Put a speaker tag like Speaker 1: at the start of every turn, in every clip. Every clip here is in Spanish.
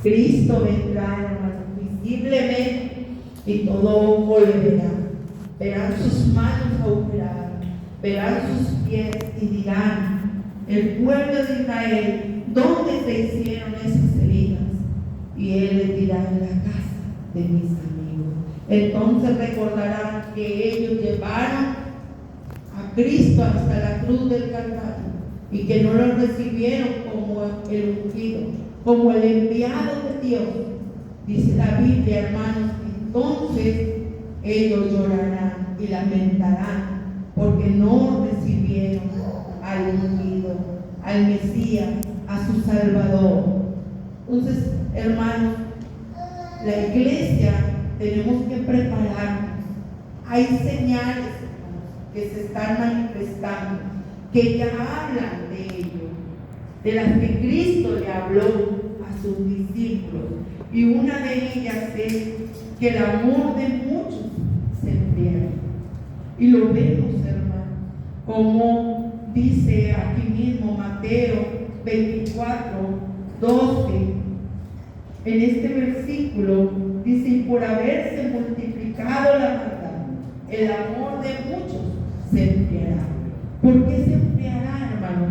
Speaker 1: Cristo vendrá, hermanos, visiblemente, y todo ojo le verá. Verán sus manos agujeradas, verán sus pies y dirán: el pueblo de Israel, ¿dónde se hicieron esas heridas? Y él les dirá: en la casa de mis amigos. Entonces recordarán que ellos llevaron a Cristo hasta la cruz del Calvario y que no lo recibieron como el ungido, como el enviado de Dios. Dice la Biblia, hermanos, entonces ellos llorarán y lamentarán porque no recibieron al ungido, al Mesías, a su Salvador. Entonces, hermanos, la iglesia tenemos que prepararnos. Hay señales, hermanos, que se están manifestando, que ya hablan de ello, de las que Cristo le habló a sus discípulos. Y una de ellas es que el amor de muchos se enfriará. Y lo vemos, hermanos, como dice aquí mismo Mateo 24:12. En este versículo dice: y por haberse multiplicado la maldad, el amor de muchos se enfriará. ¿Por qué se enfriará, hermano?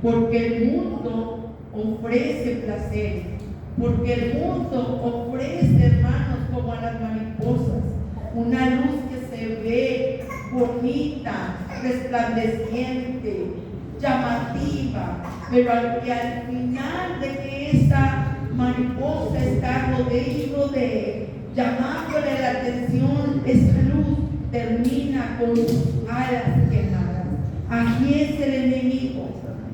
Speaker 1: Porque el mundo ofrece placeres, porque el mundo ofrece, hermanos, como a las mariposas, una luz que se ve bonita, resplandeciente, llamativa, pero al final de que esta mariposa está rodeo llamándole la atención, esa luz termina con sus alas quemadas. Aquí es el enemigo.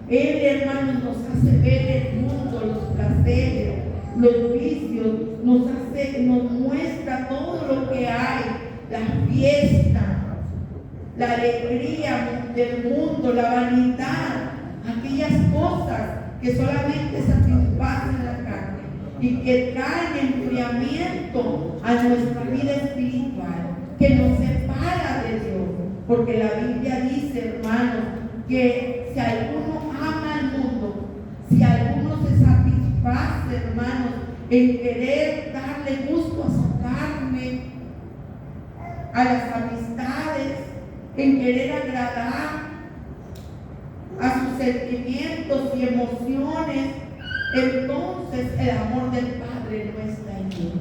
Speaker 1: Él, hermanos, nos hace ver el mundo, los placeres, los vicios, nos muestra todo lo que hay, la fiesta, la alegría del mundo, la vanidad, aquellas cosas que solamente satisfacen la carne y que traen enfriamiento a nuestra vida espiritual, que nos separa de Dios. Porque la Biblia dice, hermanos, que si alguno ama al mundo, si alguno se satisface, hermanos, en querer darle gusto a su carne, a las amistades, en querer agradar a sus sentimientos y emociones, entonces el amor del Padre no está en él.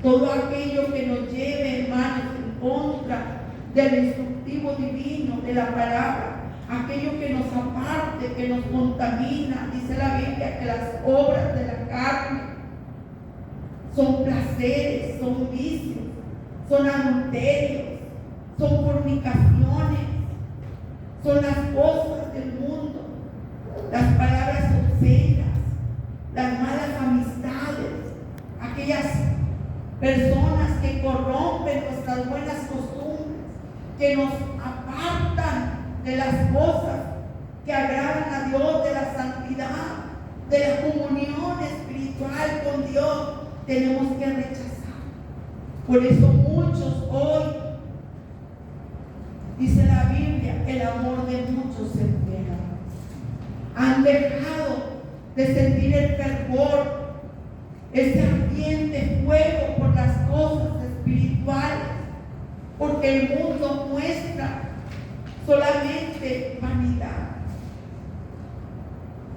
Speaker 1: Todo aquello que nos lleve, hermanos, en contra del instructivo divino de la palabra, aquello que nos aparte, que nos contamina. Dice la Biblia que las obras de la carne son placeres, son vicios, son adulterios, son fornicaciones, son las cosas del mundo, las palabras obscenas, las malas amistades, aquellas personas que corrompen nuestras buenas costumbres, que nos apartan de las cosas que agradan a Dios, de la santidad, de la comunión espiritual con Dios. Tenemos que rechazar. Por eso muchos hoy, dice la Biblia, el amor de muchos se enfriará. Han dejado de sentir el fervor, ese ardiente fuego por las cosas espirituales, porque el mundo muestra solamente vanidad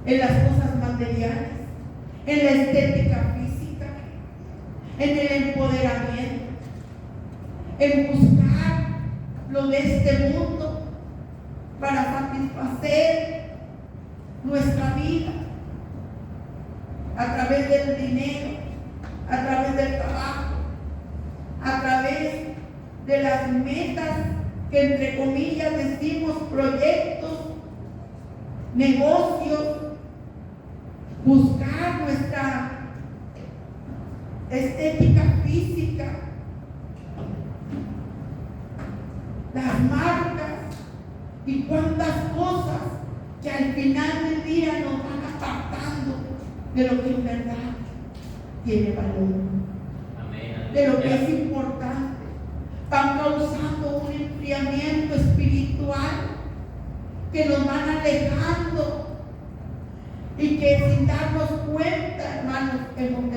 Speaker 1: en las cosas materiales, en la estética física, en el empoderamiento, en buscar lo de este mundo para satisfacer nuestra vida a través del dinero, a través del trabajo, a través de las metas que entre comillas decimos proyectos, negocios, buscar nuestra estética física, las marcas y cuántas cosas que al final del día nos van apartando de lo que en verdad tiene valor, de lo que es importante. Van causando un enfriamiento espiritual que nos van alejando y que sin darnos cuenta, hermanos, hemos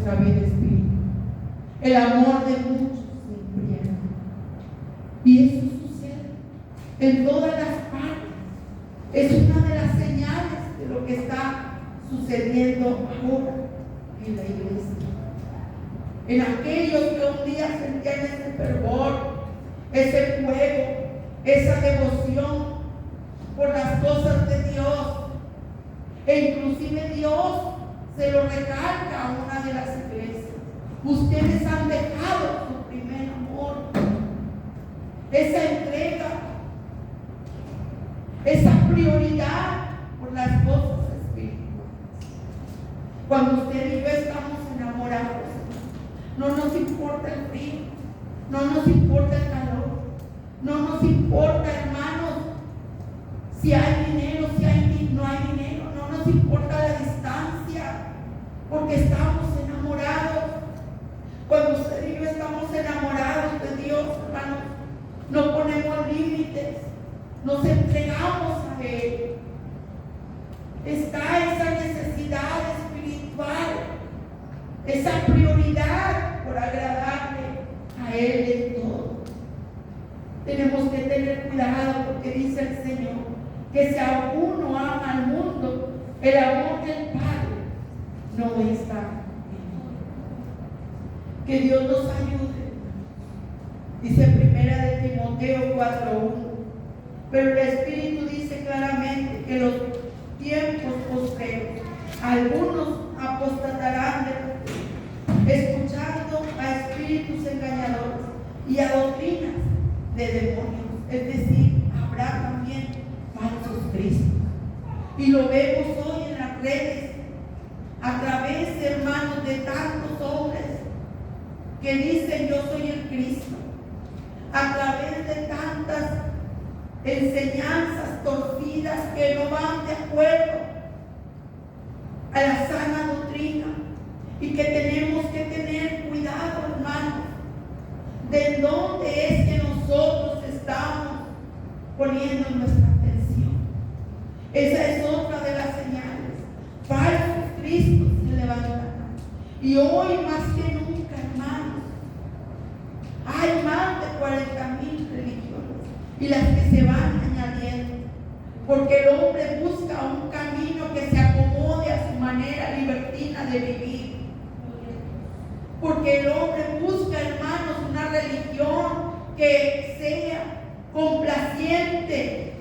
Speaker 1: nuestra vida espiritual. El amor de muchos se enfriará. Y eso sucede en todas las partes. Es una de las señales de lo que está sucediendo ahora en la iglesia. En aquellos que un día sentían ese fervor, ese fuego, esa devoción por las cosas de Dios. E inclusive Dios se lo recalca a una de las iglesias. Ustedes han dejado su primer amor. Esa entrega, esa prioridad por las cosas espirituales. Cuando usted y yo estamos enamorados, no nos importa el frío, no nos importa el calor, no nos importa, hermanos, si hay dinero, no hay dinero, no nos importa la distancia, porque estamos enamorados. Cuando usted y yo estamos enamorados de Dios, hermanos, no ponemos límites, nos entregamos a Él. Está esa necesidad espiritual, esa prioridad por agradarle a Él en todo. Tenemos que tener cuidado porque dice el Señor que si alguno ama al mundo, el amor del Padre no está en él. Que Dios nos ayude. Dice primera de Timoteo 4:1. Pero el Espíritu dice claramente que los tiempos postreros, algunos apostatarán de la fe, escuchando a espíritus engañadores y a doctrinas de demonios. Es decir, habrá también falsos cristos. Y lo vemos hoy en las redes, a través, hermanos, de tantos hombres que dicen yo soy el Cristo, a través de tantas enseñanzas torcidas que no van de acuerdo a la sana doctrina, y que tenemos que tener cuidado, hermanos, de dónde es que nosotros estamos poniendo nuestra atención. Esa es otra de las señales. Falsos cristos se levantarán. Y hoy más que nunca, hermanos, hay más de 40,000 religiones y las que se van añadiendo, porque el hombre busca un camino que se acomode a su manera libertina de vivir. Porque el hombre busca, hermanos, una religión que sea complaciente,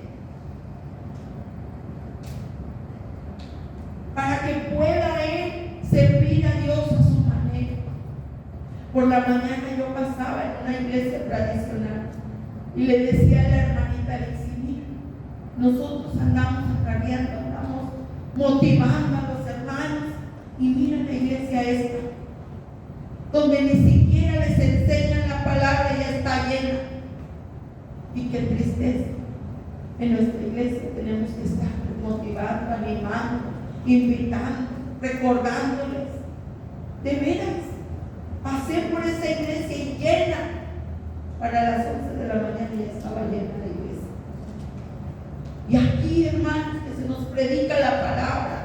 Speaker 1: para que pueda él servir a Dios a su manera. Por la mañana yo pasaba en una iglesia tradicional y le decía a la hermanita Alexis, mira, nosotros andamos acarreando, andamos motivando a los hermanos, y mira la iglesia esta, donde ni siquiera les enseñan la palabra y ya está llena. Y qué tristeza. En nuestra iglesia tenemos que estar motivando, animando, invitando, recordándoles. De veras, pasé por esa iglesia y llena. Para las 11 de la mañana ya estaba llena la iglesia. Y aquí, hermanos, que se nos predica la palabra,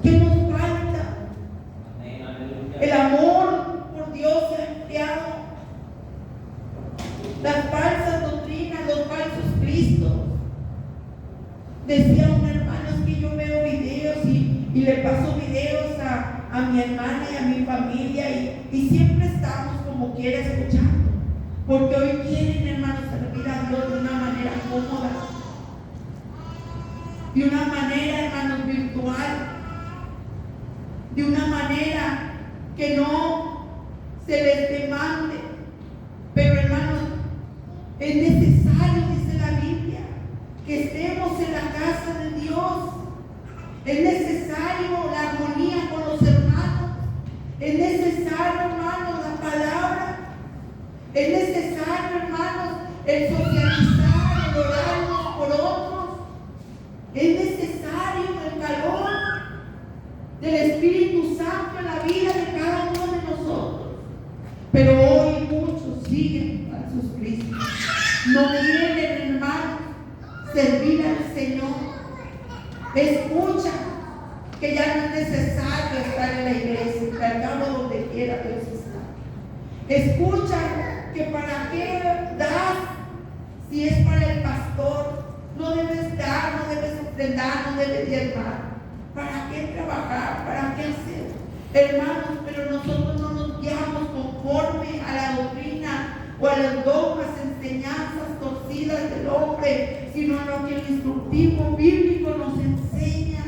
Speaker 1: ¿qué nos falta? El amor por Dios se ha enfriado. Las falsas doctrinas, los falsos cristos. Decía un hermano, es que yo veo videos y le paso videos a mi hermana y a mi familia, y siempre estamos como quiera escuchando, porque hoy quieren, hermanos, servir a Dios de una manera cómoda, de una manera, hermanos, virtual, de una manera que no se les demande. Pero, hermanos, es necesario, dice la Biblia, que estemos en la casa de Dios. Es necesario la armonía con los hermanos. Es necesario, hermanos, la palabra. Es necesario, hermanos, el socializar, el orar unos por otros. Es necesario el calor del Espíritu Santo en la vida de cada uno de nosotros. Pero hoy muchos siguen a sus cristos. No quieren, hermanos, servir al Señor. Escucha que ya no es necesario estar en la iglesia, que al cabo donde quiera Dios está. Escucha que para qué das si es para el pastor. No debes dar, no debes ofrendar, no debes diezmar. ¿Para qué trabajar? ¿Para qué hacer? Hermanos, pero nosotros no nos guiamos conforme a la doctrina o a los dogmas, enseñanzas torcidas del hombre, sino a lo que el instructivo bíblico nos enseña.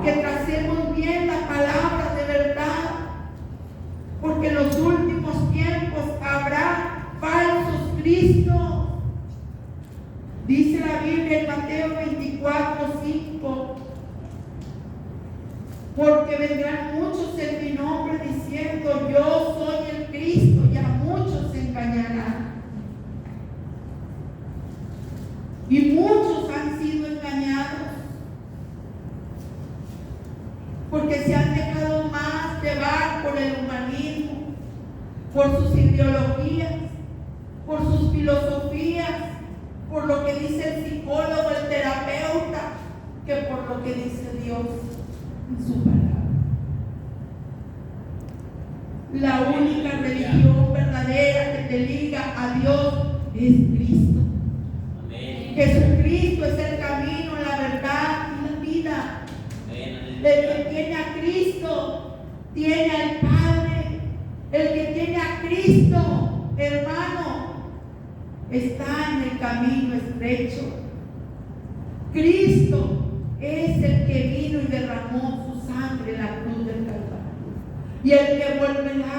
Speaker 1: Que tracemos bien la palabra de verdad, porque en los últimos tiempos habrá falsos cristos. Dice la Biblia en Mateo 24:5, porque vendrán muchos en mi nombre diciendo yo soy el Cristo, y a muchos se engañarán. Y muchos han sido engañados porque se han dejado más llevar por el humanismo, por sus ideologías, por sus filosofías, por lo que dice el psicólogo, el terapeuta, que por lo que dice Dios en su palabra. La única religión verdadera que te liga a Dios es Cristo. Amén. Jesucristo es el camino, la verdad y la vida. Amén. El que tiene a Cristo tiene al Padre. El que tiene a Cristo, hermano, está en el camino estrecho. Cristo es el que vino y derramó su sangre en la cruz del Calvario, y el que volverá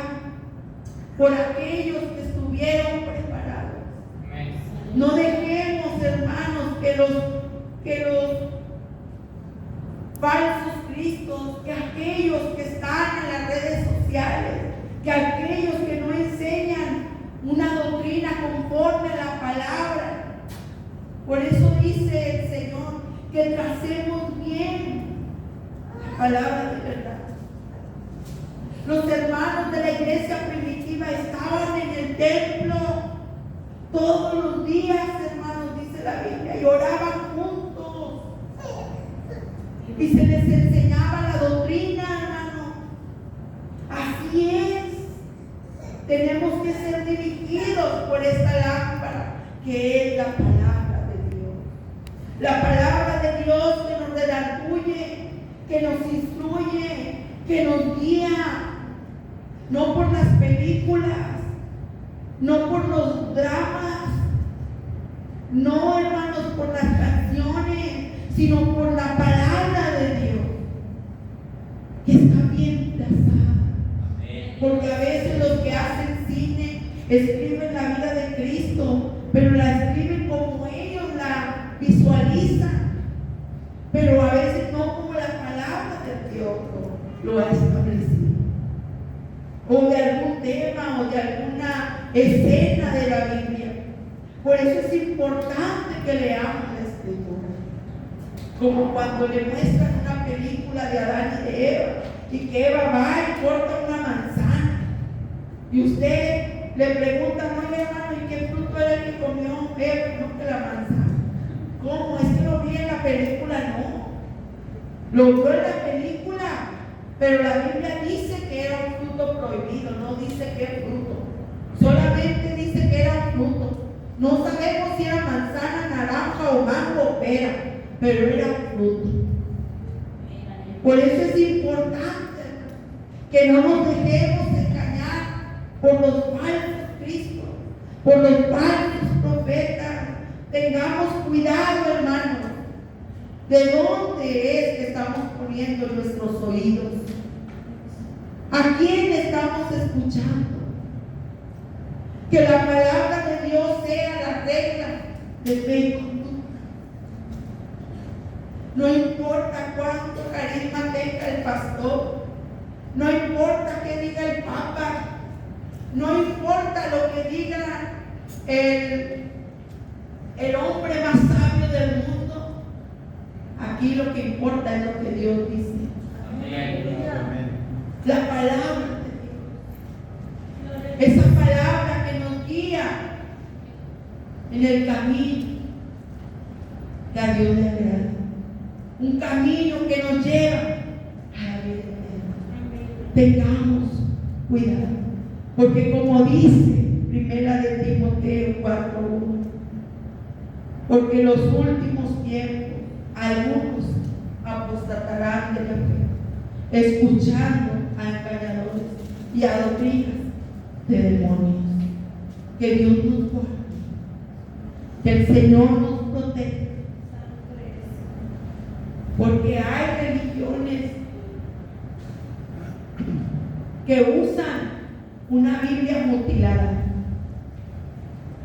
Speaker 1: por aquellos que estuvieron preparados. No dejemos, hermanos, que los falsos cristos, que aquellos que están en las redes sociales, que aquellos que no enseñan una doctrina conforme a la palabra. Por eso dice el Señor que tracemos bien la palabra de verdad. Los hermanos de la iglesia primitiva estaban en el templo todos los días, hermanos, dice la Biblia, y oraban juntos y se les enseñaba la doctrina, hermano. Así es. Tenemos que ser dirigidos por esta lámpara que es la palabra de Dios. La palabra de Dios que nos redarguye, que nos instruye, que nos guía. No por las películas, no por los dramas, no, hermanos, por las canciones, sino por la palabra de Dios, que está bien trazada. Porque a veces los que hacen cine escriben la vida de Cristo, pero la escriben como ellos la visualizan, pero a veces no como la palabra de Dios lo ha establecido, o de algún tema o de alguna escena de la Biblia. Por eso es importante que leamos la Escritura, como cuando le muestran una película de Adán y de Eva, y que Eva va y corta una manzana, y usted le pregunta, no, hermano, ¿y qué fruto era el que comió Eva? No, que la manzana. ¿Cómo? Es que lo vi en la película. No, lo vio en la película, pero la Biblia dice que era un fruto prohibido, no dice qué fruto, solamente dice que era un fruto. No sabemos si era manzana, naranja o mango o pera, pero era un fruto. Por eso es importante que no nos dejemos engañar por los falsos cristos, por los falsos profetas. Tengamos cuidado, hermanos, de dónde es que estamos poniendo nuestros oídos, a quién estamos escuchando. Que la palabra de Dios sea la regla de fe y conducta. No importa cuánto carisma tenga el pastor, no importa qué diga el papa, no importa lo que diga el hombre más sabio del mundo. Aquí lo que importa es lo que Dios dice. Amén. La palabra de Dios, esa palabra que nos guía en el camino que a Dios le agrada, un camino que nos lleva tengamos cuidado, porque como dice Primera de Timoteo 4:1, porque en los últimos tiempos algunos apostatarán de la fe, escuchando a engañadores y a doctrinas de demonios. Que Dios nos guarde, que el Señor nos proteja, porque hay religiones que usan una Biblia mutilada.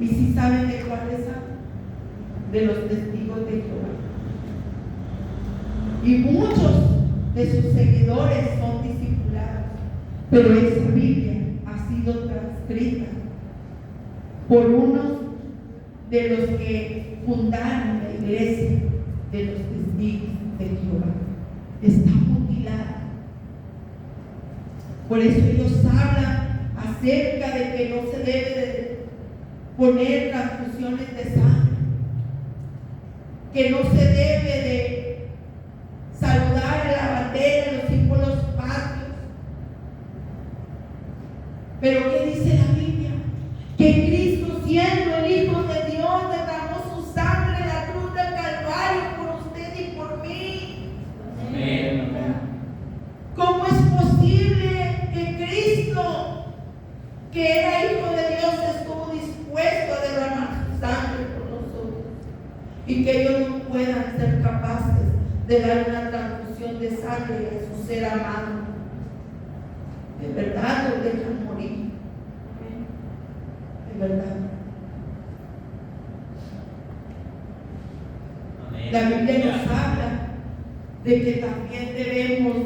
Speaker 1: ¿Y si saben de cuáles son? De los testigos de Jehová. Y muchos de sus seguidores son discipulados, pero esa Biblia ha sido transcrita por unos de los que fundaron la iglesia de los testigos de Jehová. Está mutilada. Por eso ellos hablan acerca de que no se debe de poner transfusiones de sangre, que no se debe de saludar a la bandera en los símbolos patrios. Pero ¿qué dice la Biblia? Que Cristo, siendo el Hijo de Dios, derramó su sangre en la cruz del Calvario por usted y por mí.
Speaker 2: Amén.
Speaker 1: ¿Cómo es posible que Cristo, que era Hijo de Dios, estuvo dispuesto a derramar su sangre por nosotros, y que ellos no puedan ser capaces de dar una transfusión de sangre a su ser amado? De verdad los dejan morir. De verdad.
Speaker 2: Amén.
Speaker 1: La Biblia nos habla de que también debemos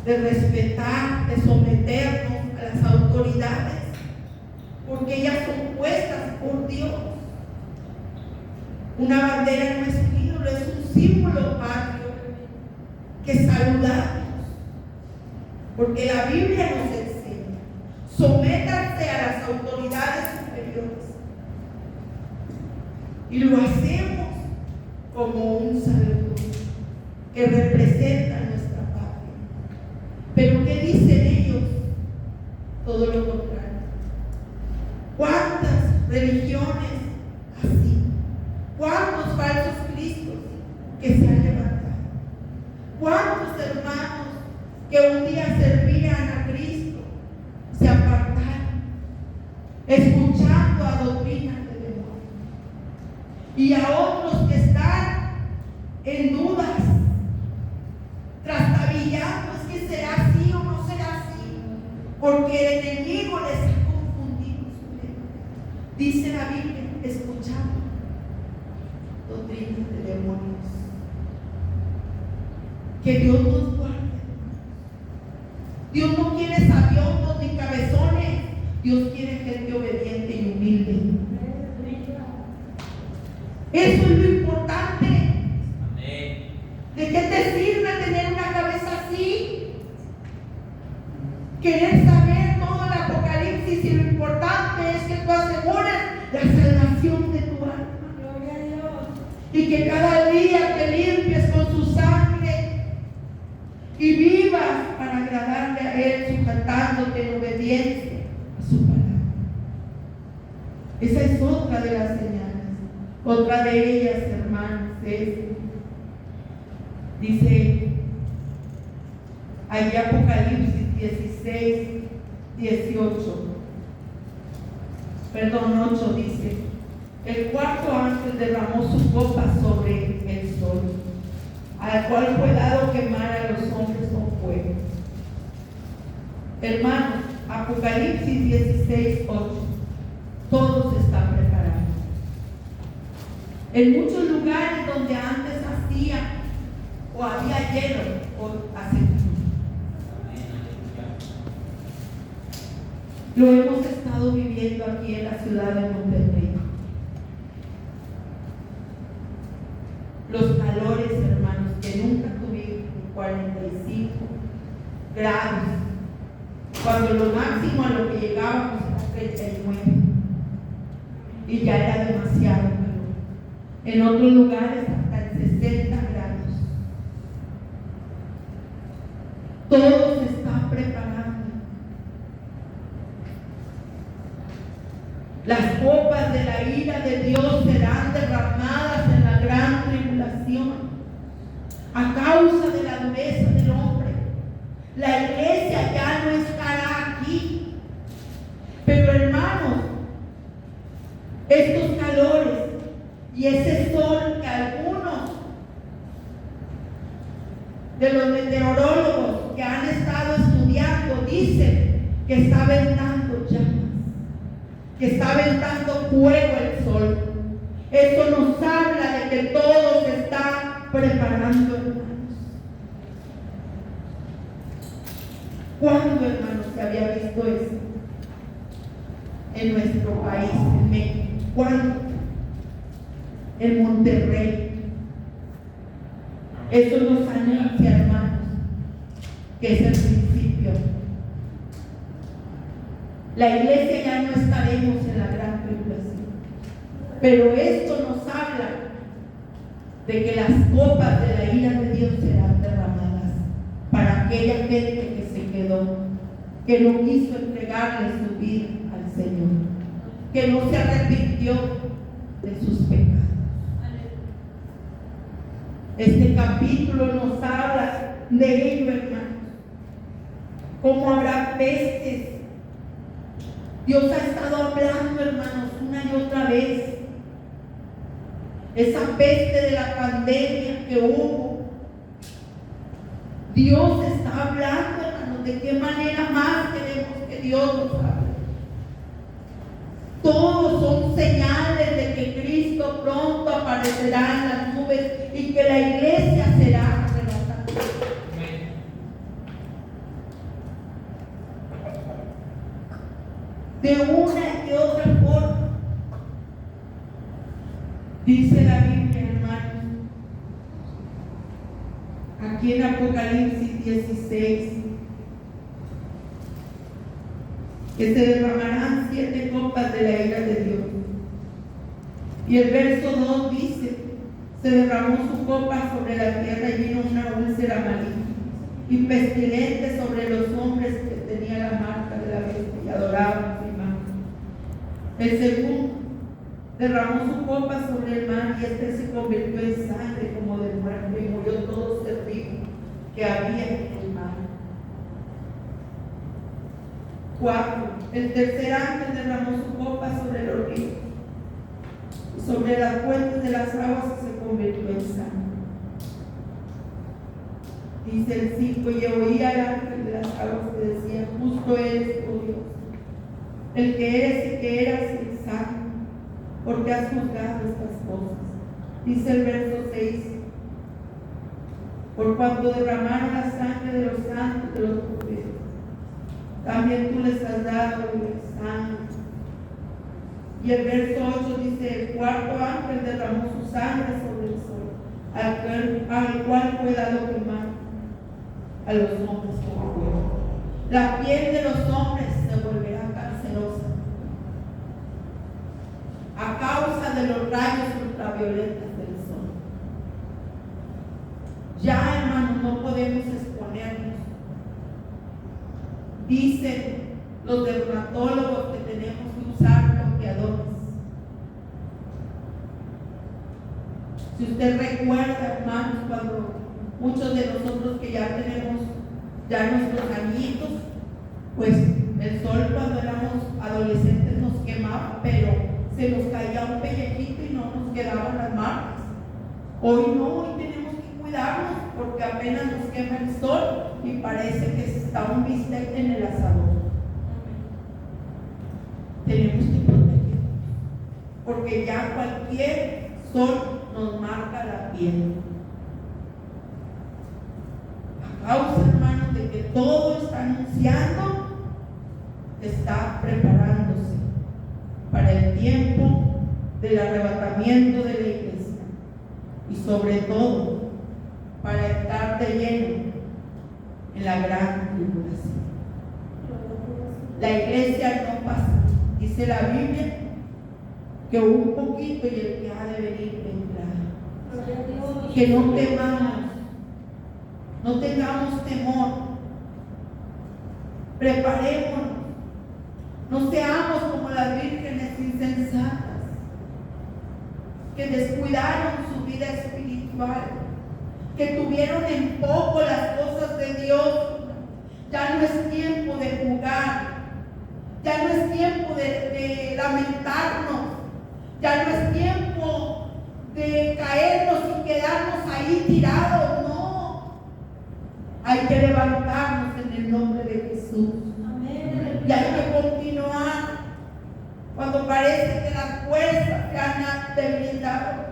Speaker 1: de respetar, de someternos a las autoridades, porque ellas son puestas por Dios. Una bandera no es un ídolo, es un símbolo patrio que saludamos, porque la Biblia nos enseña: sométanse a las autoridades superiores. Y lo hacemos como un saludo que representa nuestra patria. Pero ¿qué dicen ellos? Todo lo contrario. ¿Cuántas religiones así? ¿Cuántos falsos cristos que se han levantado? ¿Cuántos hermanos que un día servían a Cristo se apartaron, escuchando a doctrinas de demonios? Y a otros que están en dudas, trastabillando: es que será así o no será así, porque el enemigo les ha confundido su mente. Dice la Biblia, escuchando doctrinas de demonios. Que Dios nos guarde. Dios no quiere sabiondos ni cabezones. Dios quiere gente obediente y humilde. Eso es lo importante.
Speaker 2: Amén.
Speaker 1: ¿De qué te sirve tener una cabeza así? Querer saber todo el Apocalipsis, y lo importante es que tú asegures la salvación de tu alma. Gloria a Dios. Y que cada día te limpies con su sangre y vivas para agradarle a Él, sujetándote en obediencia a su palabra. Esa es otra de las señales. Otra de ellas, hermanos, es, dice allí Apocalipsis 16, 18, perdón, 8, dice: el cuarto ángel derramó su copa sobre el sol, al cual fue dado quemar a los hombres con fuego. Hermanos, Apocalipsis 16, 8, todos están preparados. En muchos lugares donde antes hacía o había hielo, o hace lo hemos estado viviendo aquí en la ciudad de Monterrey. Los calores, hermanos, que nunca tuvimos, 45 grados, cuando lo máximo a lo que llegábamos era 39, y ya era demasiado calor. En otros lugares hasta en 60 grados. Todo se está preparando. Las copas de la ira de Dios serán derramadas en la gran tribulación a causa de la dureza del hombre. La iglesia ya no estará aquí. Pero hermanos, estos calores y ese sol que algunos de los meteorólogos que han estado estudiando dicen que está aventando llamas, que está aventando fuego el sol. Eso nos habla de que todo se está preparando, hermanos. ¿Cuándo, hermanos, se había visto eso en nuestro país, en México? ¿Cuándo? En Monterrey. Eso nos anuncia, hermanos, que es el principio. La iglesia ya no estaremos en la gran tribulación, pero esto nos habla de que las copas de la ira de Dios serán derramadas para aquella gente que se quedó, que no quiso entregarle su vida al Señor, que no se arrepintió de sus pecados. Este capítulo nos habla de ello, hermanos. Cómo habrá pestes. Dios ha estado hablando, hermanos, una y otra vez. Esa peste de la pandemia que hubo. Dios está hablando, hermanos. ¿De qué manera más queremos que Dios nos hable? Todos son señales de que Cristo pronto aparecerá en las nubes y que la iglesia será arrebatada. De una y de otra forma, dice la Biblia, hermanos, aquí en Apocalipsis 16, que se derramarán 7 copas de la ira de Dios. Y el verso 2 dice: se derramó su copa sobre la tierra y vino una úlcera maligna y pestilente sobre los hombres que tenían la marca de la bestia y adoraban su imagen. El segundo derramó su copa sobre el mar y este se convirtió en sangre como de muerte y murió todo ser vivo que había en el mar. 4. El tercer ángel derramó su copa sobre los ríos y sobre las fuentes de las aguas se convirtió en sangre. Dice el 5: y oí al ángel de las aguas que decía: justo eres, oh Dios, el que eres y que eras, el santo, porque has juzgado estas cosas. Dice el verso 6: por cuanto derramaron la sangre de los santos de los profetas, también tú les has dado el sangre. Y el verso 8 dice: el cuarto ángel derramó su sangre sobre el sol, al cual fue dado quemar a los hombres como fuego. La piel de los hombres se volverá cancerosa a causa de los rayos ultravioletas del sol. Ya, hermanos, no podemos exponernos. Dicen los dermatólogos que tenemos que usar bloqueadores. Si usted recuerda, hermanos, cuando muchos de nosotros que ya tenemos ya nuestros añitos, pues el sol cuando éramos adolescentes nos quemaba, pero se nos caía un pellejito y no nos quedaban las marcas. Hoy no, hoy tenemos que cuidarnos porque apenas nos quema el sol y parece que está un bistec en el asador. Tenemos que protegernos porque ya cualquier sol nos marca la piel. A causa, hermanos, de que todo está anunciando, está preparándose para el tiempo del arrebatamiento de la iglesia y sobre todo para estar de lleno en la gran tribulación. La iglesia no pasa. Dice la Biblia que un poquito y el que ha de venir vendrá. Que no temamos, no tengamos temor Preparémonos. No seamos como las vírgenes insensatas que descuidaron su vida espiritual, que tuvieron en poco las cosas de Dios. Ya no es tiempo de jugar, ya no es tiempo de lamentarnos, ya no es tiempo de caernos y quedarnos ahí tirados. No, hay que levantarnos en el nombre de Jesús. Y hay que continuar cuando parece que las fuerzas se han debilitado.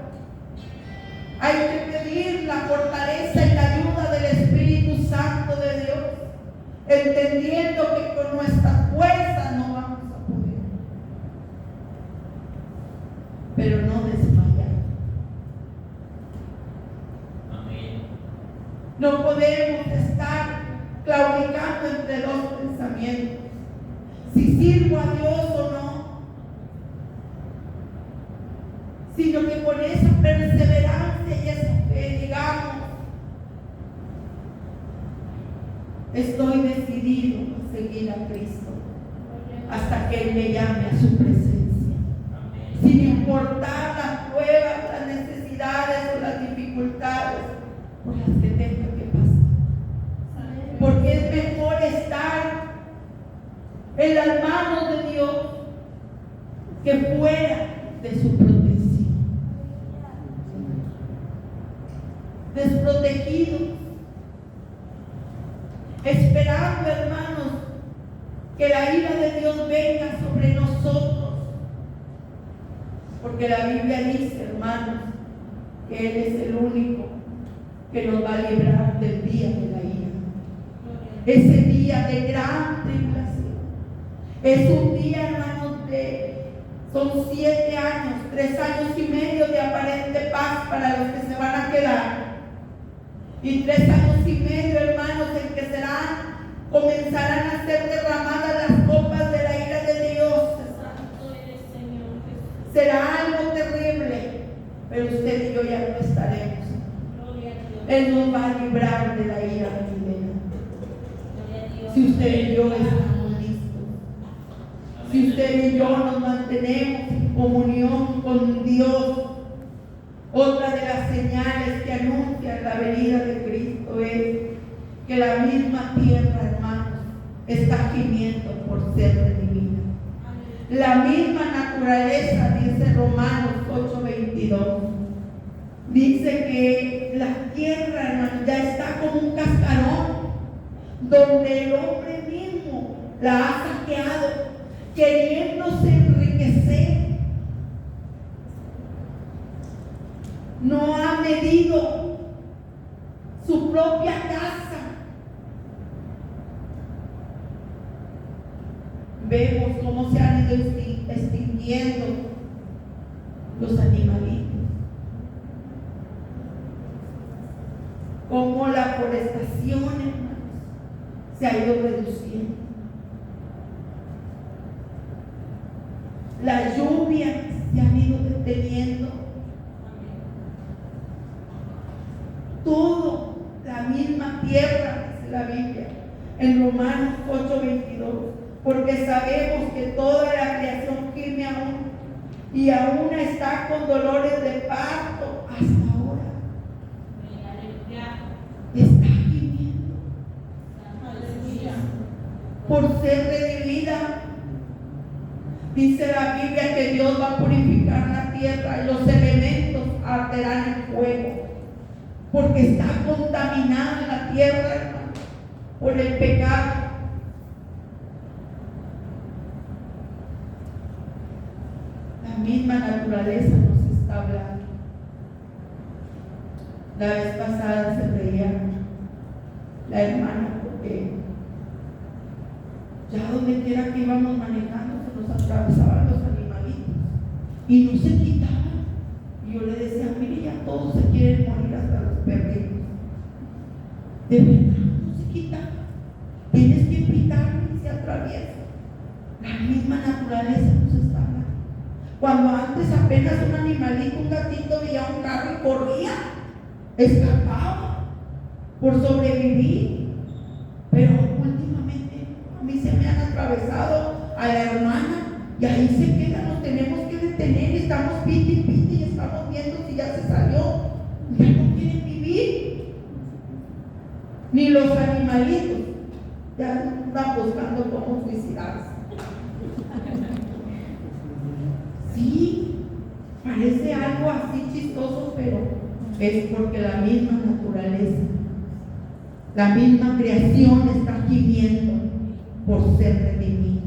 Speaker 1: Hay que pedir la fortaleza y la ayuda del Espíritu Santo de Dios, entendiendo que con nuestra fuerza no vamos a poder, pero no desmayar.
Speaker 2: Amén.
Speaker 1: No podemos estar claudicando entre dos pensamientos, si sirvo a Dios o no, sino que con esa perseverancia y esa fe digamos: estoy decidido a seguir a Cristo hasta que Él me llame a su presencia, sin importar las pruebas, las necesidades o las dificultades por las que tenga que pasar, porque es mejor estar en las manos de Dios que fuera de su protección, desprotegidos, esperando, hermanos, que la ira de Dios venga sobre nosotros, porque la Biblia dice, hermanos, que Él es el único que nos va a librar del día de la ira, ese día de gran tribulación. Es un día, hermanos, son 7 años, 3 años y medio de aparente paz para los que se van a quedar, y 3 años y medio, hermanos, en que comenzarán a ser derramadas las copas de la ira de Dios. Será algo terrible, pero usted y yo ya no estaremos. Él nos va a librar de la ira venidera. Si usted y yo estamos listos, si usted y yo nos mantenemos en comunión con Dios. Otra de las señales que anuncian la venida de Cristo es que la misma tierra, hermanos, está gimiendo por ser redimida. La misma naturaleza, dice Romanos 8:22, dice que la tierra, hermanos, ya está como un cascarón, donde el hombre mismo la ha saqueado, queriéndose enriquecer. No ha medido su propia casa. Vemos cómo se han ido extinguiendo los animalitos, cómo la forestación, hermanos, se ha ido reduciendo. Las lluvias se han ido deteniendo. Todo, la misma tierra, dice la Biblia en Romanos 8:22, porque sabemos que toda la creación gime aún y aún está con dolores de parto hasta ahora. Está gimiendo por ser redimida. Dice la Biblia que Dios va a purificar la tierra y los elementos arderán en fuego, porque está contaminada la tierra, hermano, por el pecado. La misma naturaleza nos está hablando. La vez pasada se reía la hermana porque ya donde quiera que íbamos manejando se nos atravesaban los animalitos y no se quitaban. Y yo le decía: mire, ya todos se quieren morir, hasta los perritos. De verdad, no se quita. Tienes que pitar y se atraviesa. La misma naturaleza nos está hablando. Cuando antes apenas un animalito, un gatito veía un carro y corría, escapaba por sobrevivir. Pero últimamente a mí atravesado a la hermana y ahí se queda, nos tenemos que detener, estamos piti y estamos viendo si ya se salió, ya no quieren vivir, ni los animalitos, ya están buscando cómo suicidarse. Sí, parece algo así chistoso, pero es porque la misma naturaleza, la misma creación está gimiendo por ser redimido.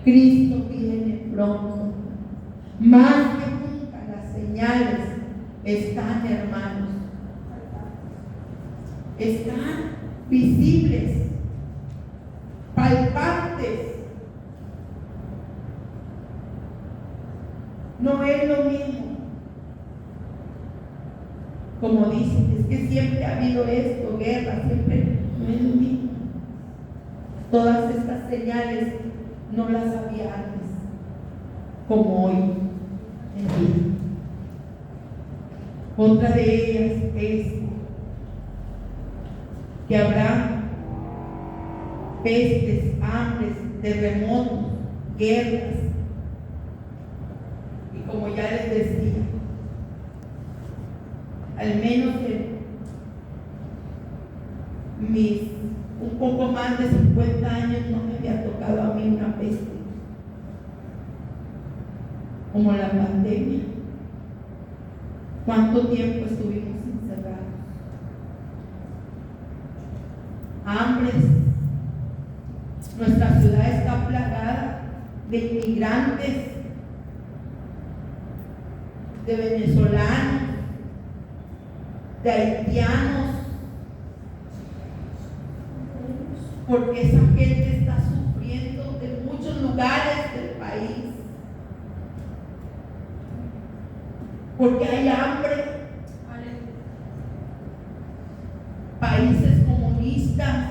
Speaker 1: Cristo viene pronto. Más que nunca las señales están, hermanos. Están visibles, palpantes. No es lo mismo. Como dicen, es que siempre ha habido esto, guerra, siempre no es lo mismo. Todas estas señales no las había antes, como hoy en día. Otra de ellas es que habrá pestes, hambres, terremotos, guerras. Y como ya les decía, al menos en mis un poco más de 50 años no me había tocado a mí una peste como la pandemia. ¿Cuánto tiempo estuvimos encerrados? Hambres. Nuestra ciudad está plagada de inmigrantes, de venezolanos, de haitianos, porque esa gente está sufriendo de muchos lugares del país, porque hay hambre, países comunistas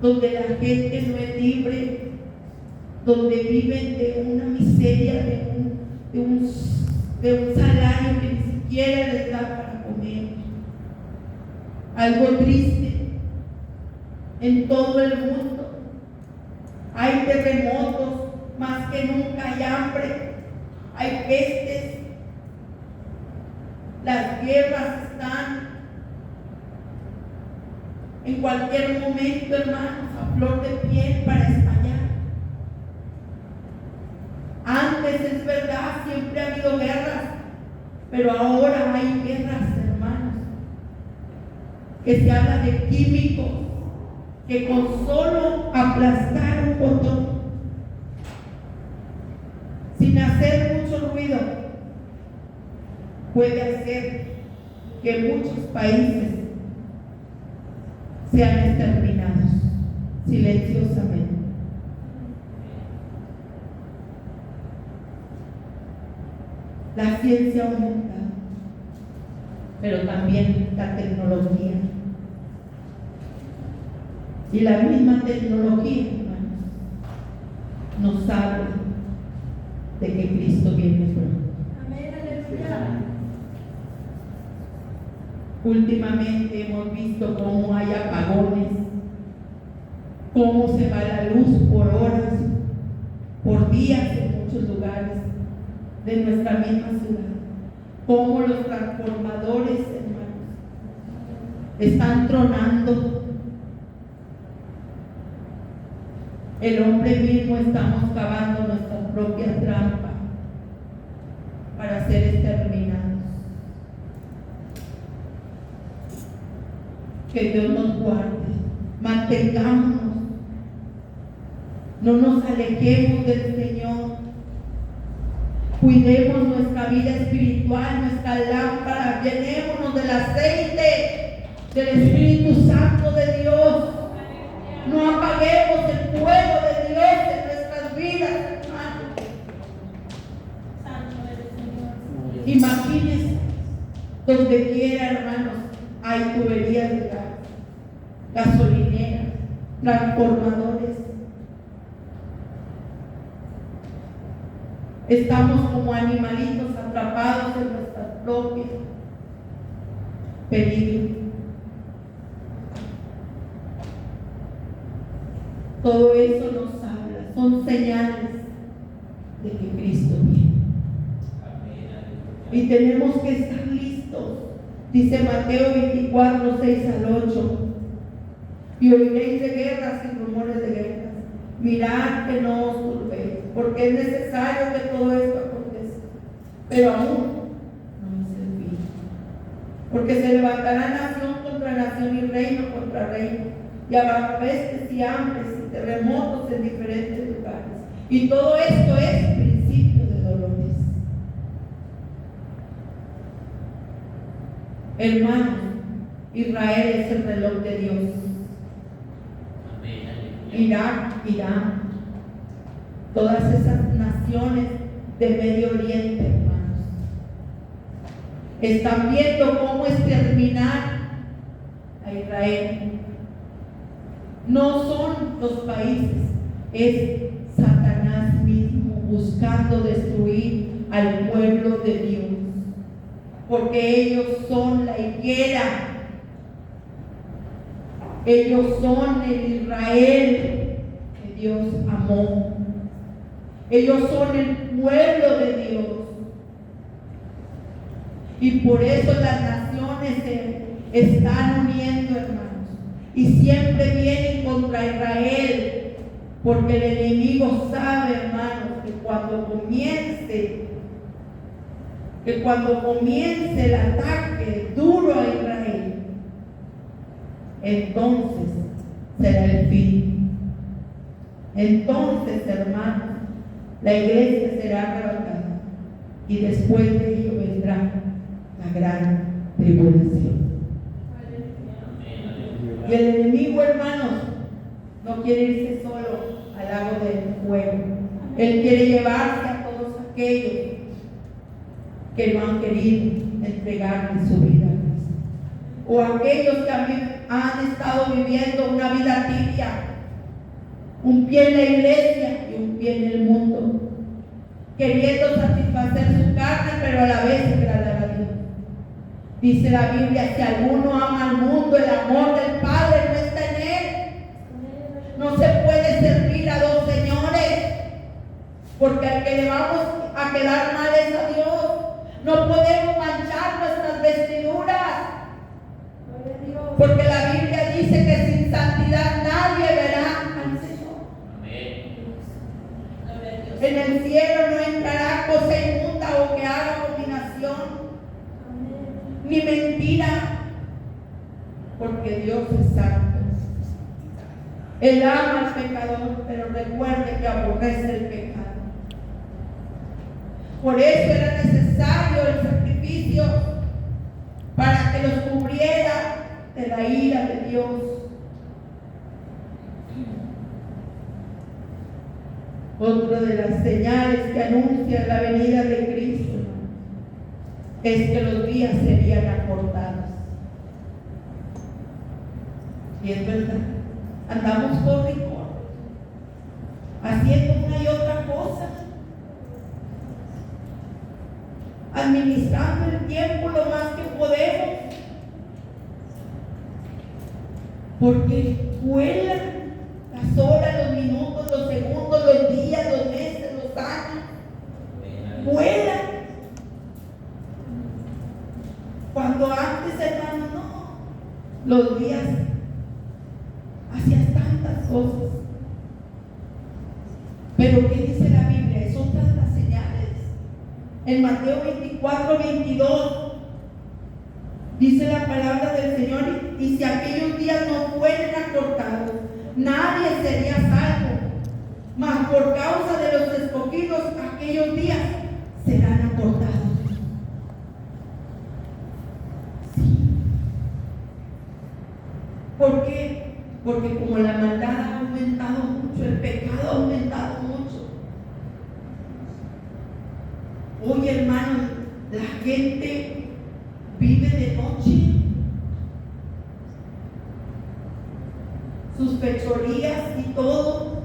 Speaker 1: donde la gente no es libre, donde viven de una miseria, de un salario que ni siquiera les da para comer. Algo triste. En todo el mundo hay terremotos, más que nunca hay hambre, hay pestes, las guerras están en cualquier momento, hermanos, a flor de piel para estallar. Antes, es verdad, siempre ha habido guerras, pero ahora hay guerras, hermanos, que se habla de químicos, que con solo aplastar un botón, sin hacer mucho ruido, puede hacer que muchos países sean exterminados silenciosamente. La ciencia aumenta, pero también la tecnología. Y la misma tecnología, hermanos, nos habla de que Cristo viene pronto.
Speaker 3: Amén, aleluya.
Speaker 1: Últimamente hemos visto cómo hay apagones, cómo se va la luz por horas, por días en muchos lugares de nuestra misma ciudad, cómo los transformadores, hermanos, están tronando. El hombre mismo estamos cavando nuestra propia trampa para ser exterminados. Que Dios nos guarde, mantengámonos, no nos alejemos del Señor, cuidemos nuestra vida espiritual, nuestra lámpara, llenémonos del aceite del Espíritu Santo de Dios. No apaguemos el fuego de Dios en nuestras vidas, hermanos. Imagínense, donde quiera, hermanos, hay tuberías de gas, gasolineras, transformadores. Estamos como animalitos atrapados en nuestras propias peligros. son señales de que Cristo viene. Y tenemos que estar listos. Dice Mateo 24, 6 al 8. Y oiréis de guerras y rumores de guerras. Mirad que no os turbéis, porque es necesario que todo esto acontezca. Pero aún no es el fin. Porque se levantará nación contra nación y reino contra reino. Y habrá pestes y hambres y terremotos en diferentes lugares. Y todo esto es principio de dolores. Hermanos, Israel es el reloj de Dios. Irak, Irán, todas esas naciones de Medio Oriente, hermanos, están viendo cómo exterminar a Israel. No son los países, es Satanás mismo buscando destruir al pueblo de Dios, porque ellos son la higuera, ellos son el Israel que Dios amó, ellos son el pueblo de Dios, y por eso las naciones se están uniendo, hermanos, y siempre vienen contra Israel, porque el enemigo sabe, hermanos, que cuando comience el ataque duro a Israel, entonces será el fin. Entonces, hermanos, la iglesia será arrebatada y después de ello vendrá la gran tribulación. Y el enemigo, hermanos, no quiere irse solo al lago del fuego. Él quiere llevarse a todos aquellos que no han querido entregarle su vida a Cristo, o aquellos que han estado viviendo una vida tibia, un pie en la iglesia y un pie en el mundo, queriendo satisfacer su carne, pero a la vez agradar a Dios. Dice la Biblia: si alguno ama al mundo, el amor del Padre no está en él. No se puede servir a dos señores, porque al que le vamos a quedar mal es a Dios. No podemos manchar nuestras vestiduras, porque la Biblia dice que sin santidad nadie verá al Señor. En el cielo no entrará cosa inmunda o que haga abominación, ni mentira, porque Dios es santo. Él ama al pecador, pero recuerde que aborrece el pecado. Por eso era necesario el sacrificio, para que los cubriera de la ira de Dios. Otra de las señales que anuncia la venida de Cristo es que los días serían acortados. Y es verdad, andamos corre y corre, haciendo una y otra cosa, administrando el tiempo lo más que podemos, porque vuelan las horas, los minutos, los segundos, los días, los meses, los años, vuelan. Cuando antes, hermano, no, los días hacías tantas cosas. Pero ¿qué dice la Biblia? Es otra de las señales. En Mateo 24, 22 dice la palabra del Señor: y si aquellos días no fueran acortados, nadie sería salvo, mas por causa de los escogidos aquellos días serán acortados. Sí. ¿Por qué? Porque como la maldad ha aumentado mucho, el pecado ha aumentado mucho. Hoy, hermanos, la gente vive de noche, sus fechorías y todo,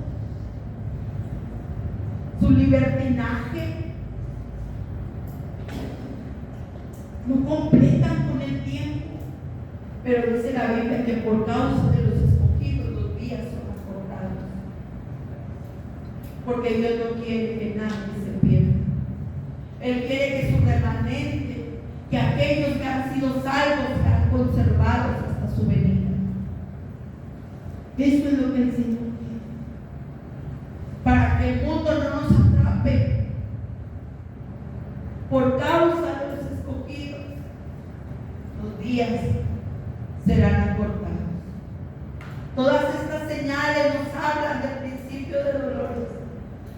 Speaker 1: su libertinaje, no completan con el tiempo. Pero dice la Biblia que por causa de los escogidos los días son acortados. porque Dios no quiere que nadie se pierda. Él quiere que su remanente, que aquellos que han sido salvos sean conservados hasta su venida. Eso es lo que el Señor quiere. Para que el mundo no nos atrape por causa de los escogidos, los días serán acortados. Todas estas señales nos hablan del principio de dolores,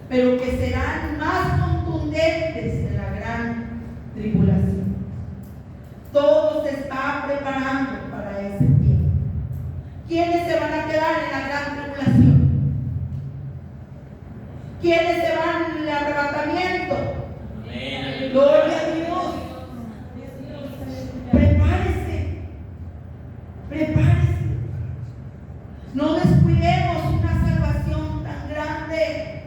Speaker 1: pero que serán más contundentes en la gran tribulación. Todo se está preparando para ese tiempo. ¿Quiénes se van a quedar en la gran tribulación? ¿Quiénes se van en el arrebatamiento?
Speaker 2: Amén.
Speaker 1: Gloria a Dios. Prepárese. Prepárese. No descuidemos una salvación tan grande,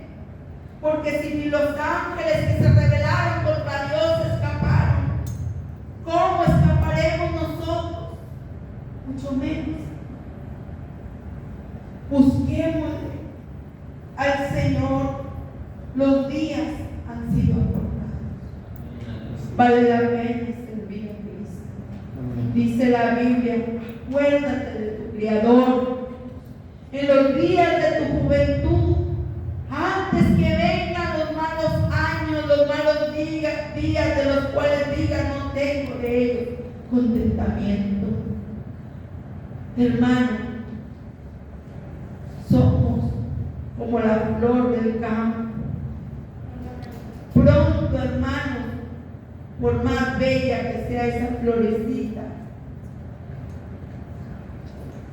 Speaker 1: porque si ni los ángeles que se rebelaron contra Dios escaparon, ¿cómo escaparemos nosotros? Mucho menos. Busquemos al Señor. Los días han sido acortados. Vale la pena servir a Cristo. Dice la Biblia: acuérdate de tu Creador en los días de tu juventud, antes que vengan los malos años, los malos días de los cuales digan: no tengo de ellos contentamiento. Hermano, somos como la flor del campo. Pronto, hermano, por más bella que sea esa florecita,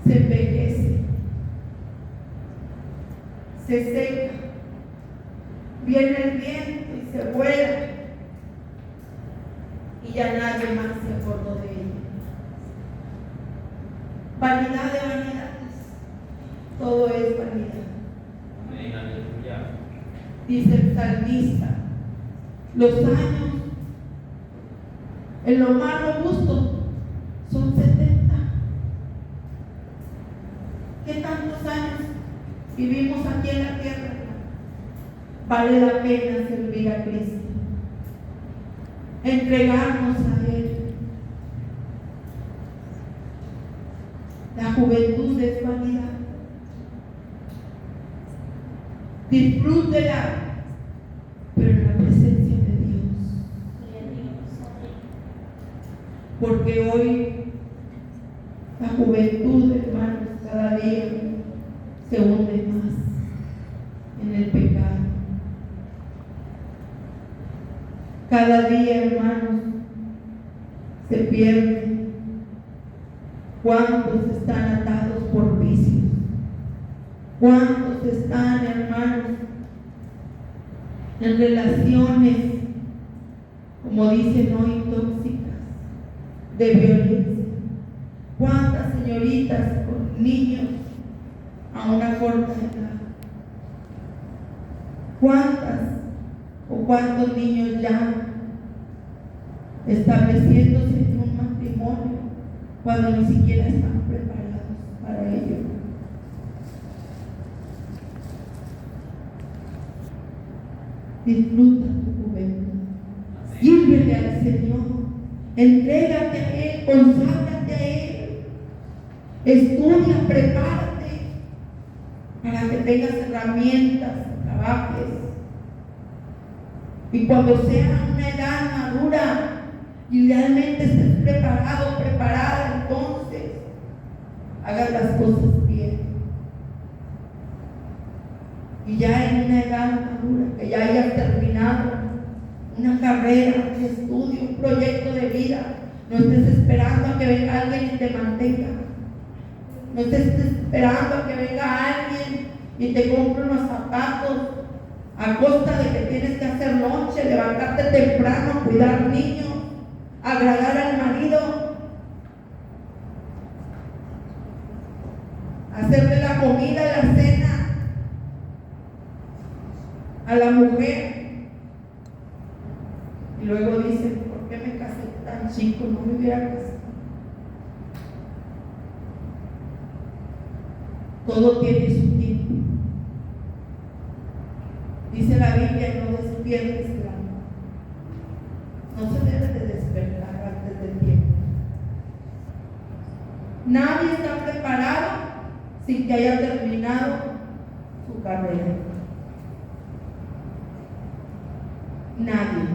Speaker 1: se envejece, se seca, viene el viento y se vuela, y ya nadie más se acordó de ella. Vanidad de vanidades, todo es vanidad.
Speaker 2: Amén. Aleluya.
Speaker 1: Dice el salmista: los años en lo más robusto son 70. ¿Qué tantos años vivimos aquí en la tierra? Vale la pena servir a Cristo, entregarnos a Él. La juventud es vanidad. Disfrútela, pero en la presencia de Dios. Porque hoy la juventud, hermanos, cada día se hunde más en el pecado. Cada día, hermanos, se pierde. ¿Cuántos están atados por vicios? ¿Cuántos están, hermanos, en relaciones, como dicen hoy, tóxicas, de violencia? ¿Cuántas señoritas con niños a una corta edad? ¿Cuántas o cuántos niños ya estableciéndose en un matrimonio cuando ni siquiera están preparados para ello? Disfruta tu juventud, sírvele al Señor, entrégate a Él, conságrate a Él, estudia, prepárate para que tengas herramientas, trabajes, y cuando sea una edad madura y realmente estés preparado, preparada, entonces hagas las cosas bien. Y ya en una edad madura, que ya hayas terminado una carrera, un estudio, un proyecto de vida, no estés esperando a que venga alguien y te mantenga. No estés esperando a que venga alguien y te compre unos zapatos a costa de que tienes que hacer noche, levantarte temprano, cuidar niños, agradar al marido, hacerle la comida, la cena a la mujer, y luego dicen: ¿por qué me casé tan chico? No me hubiera casado. Todo tiene su tiempo. Dice la Biblia, no despiertes la alma. No se debe de despertar antes del tiempo. Nadie está preparado sin que haya terminado su carrera. Nadie.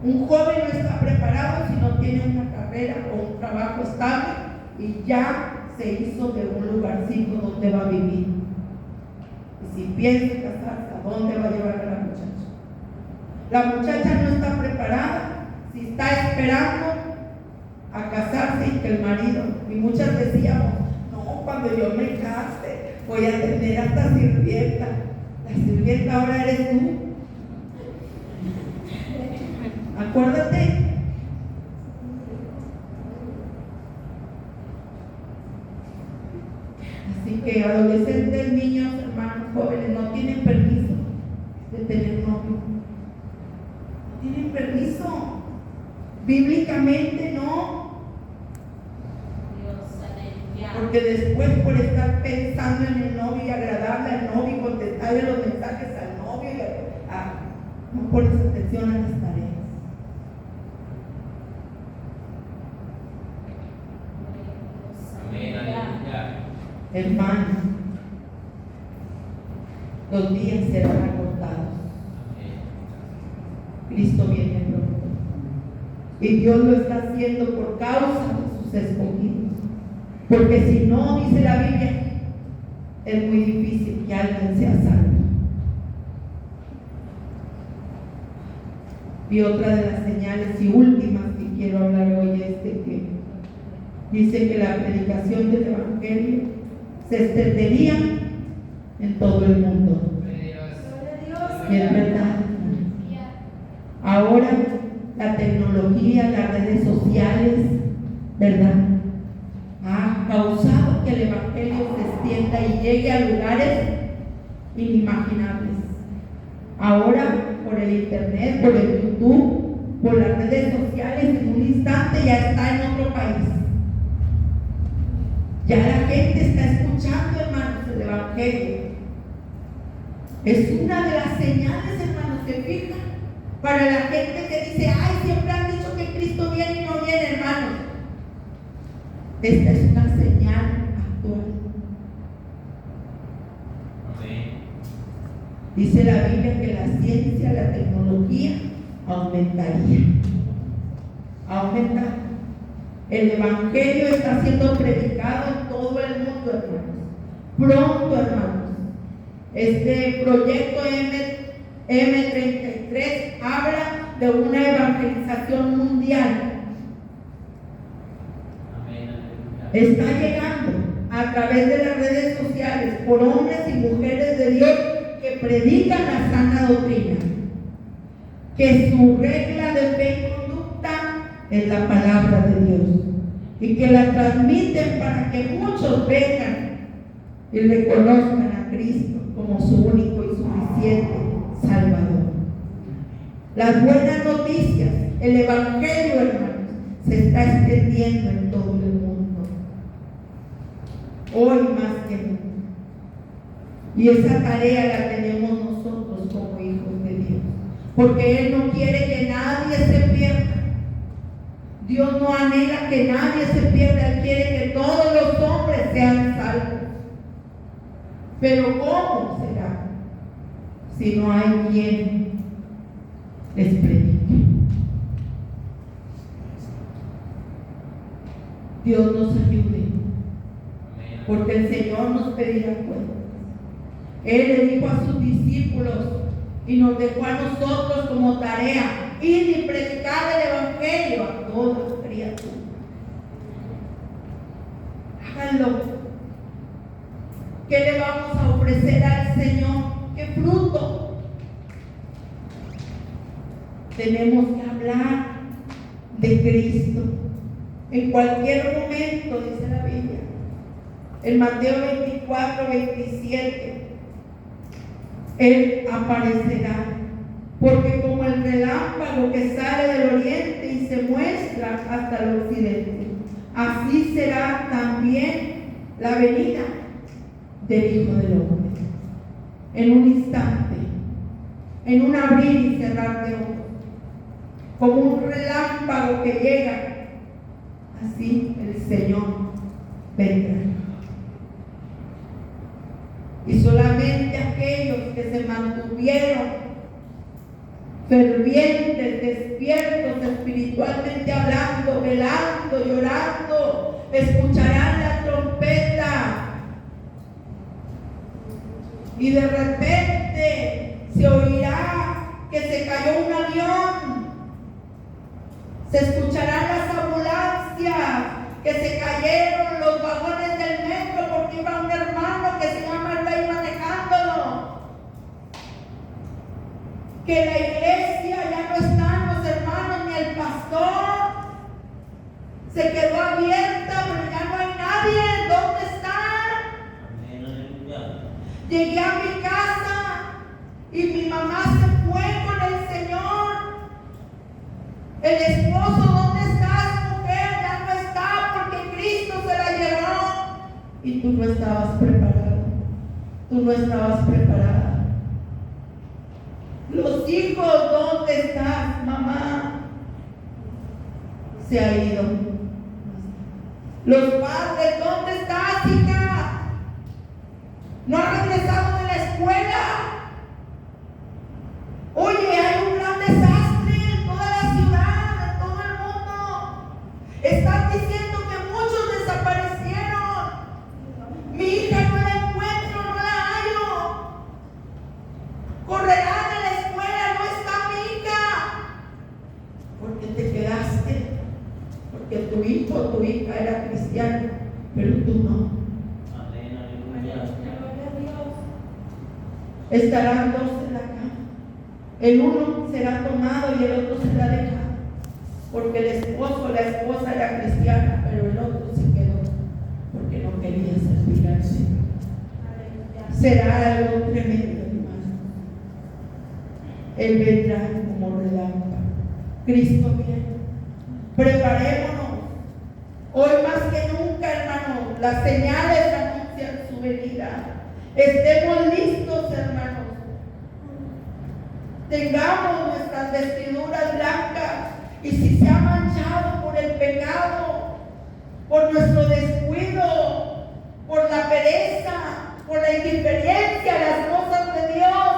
Speaker 1: Un joven no está preparado si no tiene una carrera o un trabajo estable y ya se hizo de un lugarcito donde va a vivir. Y si piensa casarse, ¿a dónde va a llevar a la muchacha? La muchacha no está preparada si está esperando a casarse y que el marido, y muchas decíamos, no, cuando yo me case voy a tener hasta sirvienta. La sirvienta ahora eres tú. Acuérdate. Así que adolescentes, niños, hermanos, jóvenes, no tienen permiso de tener novio. No tienen permiso. Bíblicamente no. Porque después, por estar pensando en el novio y agradarle al novio y contestarle los mensajes al novio, no pones atención a las tareas.
Speaker 2: Amén, aleluya.
Speaker 1: Hermano, los días serán acortados. Cristo viene pronto. Y Dios lo está haciendo por causa de sus escogidos. Porque si no, dice la Biblia, es muy difícil que alguien sea salvo. Y otra de las señales y últimas que quiero hablar hoy es de que dice que la predicación del Evangelio se extendería en todo el mundo. Y es verdad. Ahora la tecnología, las redes sociales, ¿verdad?, ha causado que el Evangelio se extienda y llegue a lugares inimaginables. Ahora, por el internet, por el YouTube, por las redes sociales, en un instante ya está en otro país. Ya la gente está escuchando, hermanos, el Evangelio. Es una de las señales, hermanos, que fijan para la gente que dice, ay, siempre han dicho que Cristo viene y no viene, hermanos. Esta es una señal actual.
Speaker 2: Amén.
Speaker 1: Dice la Biblia que la ciencia, la tecnología aumentaría. Aumentar. El Evangelio está siendo predicado en todo el mundo, hermanos. Pronto, hermanos. Este proyecto M33 habla de una evangelización mundial. Está llegando a través de las redes sociales por hombres y mujeres de Dios que predican la sana doctrina, que su regla de fe y conducta es la palabra de Dios y que la transmiten para que muchos vengan y reconozcan a Cristo como su único y suficiente Salvador. Las buenas noticias, el Evangelio, hermanos, se está extendiendo en todo el mundo. Hoy más que nunca. Y esa tarea la tenemos nosotros como hijos de Dios. Porque Él no quiere que nadie se pierda. Dios no anhela que nadie se pierda. Él quiere que todos los hombres sean salvos. Pero ¿cómo será si no hay quien les predique? Dios nos ayude. Porque el Señor nos pedirá cuentas. Él le dijo a sus discípulos y nos dejó a nosotros como tarea ir y predicar el Evangelio a todas las criaturas. Háganlo. ¿Qué le vamos a ofrecer al Señor? ¿Qué fruto? Tenemos que hablar de Cristo en cualquier momento, dice la Biblia. En Mateo 24, 27, Él aparecerá, porque como el relámpago que sale del oriente y se muestra hasta el occidente, así será también la venida del Hijo del Hombre. en un instante, en un abrir y cerrar de ojos, como un relámpago que llega. Así el Señor vendrá. Y solamente aquellos que se mantuvieron fervientes, despiertos espiritualmente hablando, velando, llorando, escucharán la trompeta. Y de repente se oirá que se cayó un avión. Se escucharán las ambulancias, que se cayeron los vagones del metro porque iba un hermano que se llama el rey manejándolo. Que la iglesia ya no están los hermanos ni el pastor. Se quedó abierta, pero ya no hay nadie. ¿Dónde están? Llegué a mi casa y mi mamá se fue con el Señor. El esposo, ¿dónde estás, mujer? Ya no está porque Cristo se la llevó. Y tú no estabas preparado. Tú no estabas preparada. Los hijos, ¿dónde estás, mamá? Se ha ido. Los padres, ¿dónde estás, hija? ¿No has regresado de la escuela? Oye, hay un gran desastre en toda la ciudad, en todo el mundo. Están diciendo que muchos desaparecieron. Mi hija no la encuentro, no la hallo. Correrán a la escuela, no está mi hija. Porque te quedaste. Porque tu hijo o tu hija era cristiano, pero tú no. Estarán dos en la cama. El uno será tomado y el otro será dejado. Porque el esposo o la esposa era cristiana, pero el otro se quedó porque no quería servir al Señor. Será algo tremendo, hermano. Él vendrá como relámpago. Cristo viene. Preparémonos. Hoy más que nunca, hermano, las señales anuncian su venida. Estemos listos, hermanos. Tengamos nuestras vestiduras blancas. Y si se ha manchado por el pecado, por nuestro descuido, por la pereza, por la indiferencia a las cosas de Dios,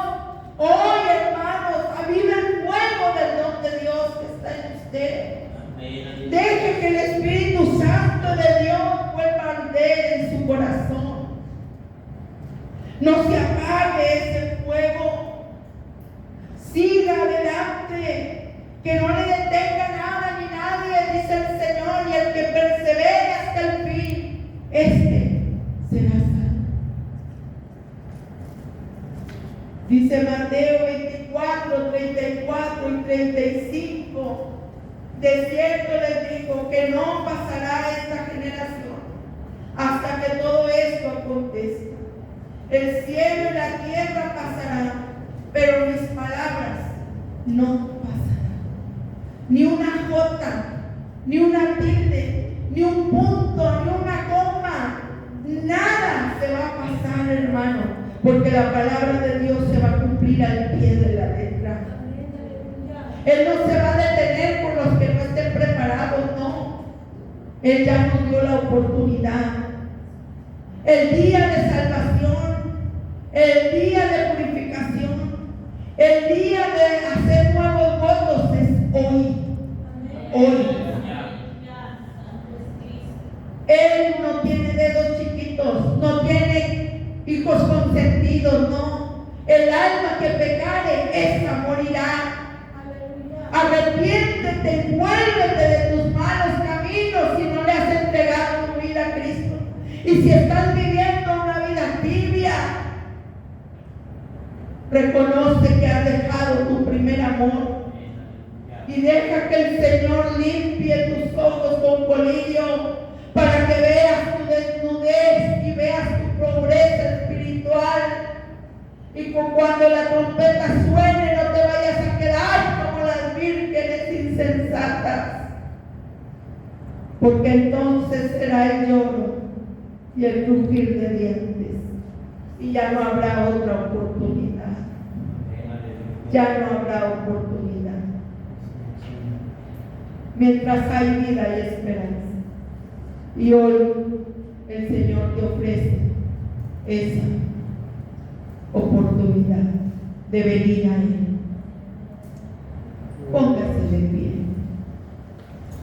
Speaker 1: hoy, hermanos, aviva el fuego del don de Dios que está en usted. Deje que el Espíritu Santo de Dios vuelva a arder en su corazón. No se apague ese fuego. Siga adelante. Que no le detenga nada ni nadie, dice el Señor. Y el que persevere hasta el fin, este será salvo. Dice Mateo 24, 34 y 35. De cierto les digo que no pasará esta generación hasta que todo esto acontezca. El cielo y la tierra pasarán, pero mis palabras no pasarán. Ni una jota, ni una tilde, ni un punto, ni una coma, nada se va a pasar, hermano, porque la palabra de Dios se va a cumplir al pie de la letra. Él no se va a detener por los que no estén preparados, no. Él ya nos dio la oportunidad. El día de salvación, el día de purificación, el día de hacer nuevos votos es hoy. Hoy. Él no tiene dedos chiquitos, no tiene hijos consentidos, no. El alma que pecare, esa morirá. Arrepiéntete, vuélvete de tus malos caminos si no le has entregado tu vida a Cristo. Y si estás viviendo una vida tibia, reconoce que has dejado tu primer amor. Y deja que el Señor limpie tus ojos con colillo para que veas tu desnudez y veas tu pobreza espiritual. Y cuando la trompeta suene, no te vayas a quedar como las vírgenes insensatas, porque entonces será el lloro y el crujir de dientes, y ya no habrá otra oportunidad. ya no habrá oportunidad. Mientras hay vida y esperanza. Y hoy el Señor te ofrece esa oportunidad de venir a Él.